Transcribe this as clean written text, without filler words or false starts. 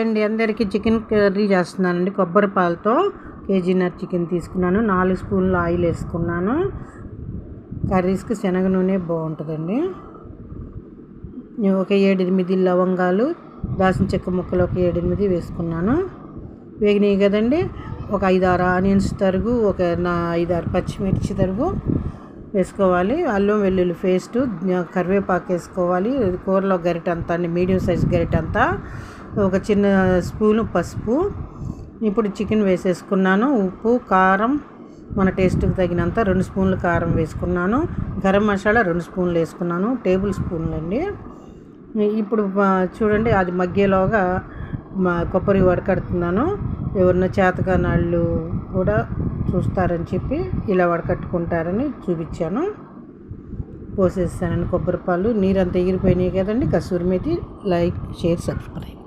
అండి, అందరికీ chicken curry చేస్తున్నానండి. కొబ్బరి పాలతో కేజీన్నర చికెన్ తీసుకున్నాను. 4 స్పూన్లు ఆయిల్ వేసుకున్నాను. కర్రీస్కి శనగ నూనె బాగుంటుందండి. ఒక 7-8 లవంగాలు, దాల్చిన చెక్క ముక్కలు ఒక 7-8 వేసుకున్నాను. వేగినాయి కదండి. ఒక 5-6 ఆనియన్స్ తరుగు, ఒక 5-6 పచ్చిమిర్చి తరుగు వేసుకోవాలి. అల్లం వెల్లుల్లి పేస్టు, కరివేపాకు వేసుకోవాలి. కూరలో గరిట అంతా అండి, మీడియం సైజ్ గరిట అంతా, ఒక చిన్న స్పూను పసుపు. ఇప్పుడు చికెన్ వేసేసుకున్నాను. ఉప్పు, కారం మన టేస్ట్కి తగినంత 2 స్పూన్లు కారం వేసుకున్నాను. గరం మసాలా 2 స్పూన్లు వేసుకున్నాను, టేబుల్ స్పూన్లు అండి. ఇప్పుడు చూడండి, అది మగ్గేలోగా కొబ్బరి వడకడుతున్నాను. ఎవరన్నా చేతకాని వాళ్ళు కూడా చూస్తారని చెప్పి ఇలా వడకట్టుకుంటారని చూపించాను. పోసేస్తానని కొబ్బరి పాలు. నీరంతా ఎగిరిపోయినాయి కదండి. Kasuri methi, like, share, subscribe.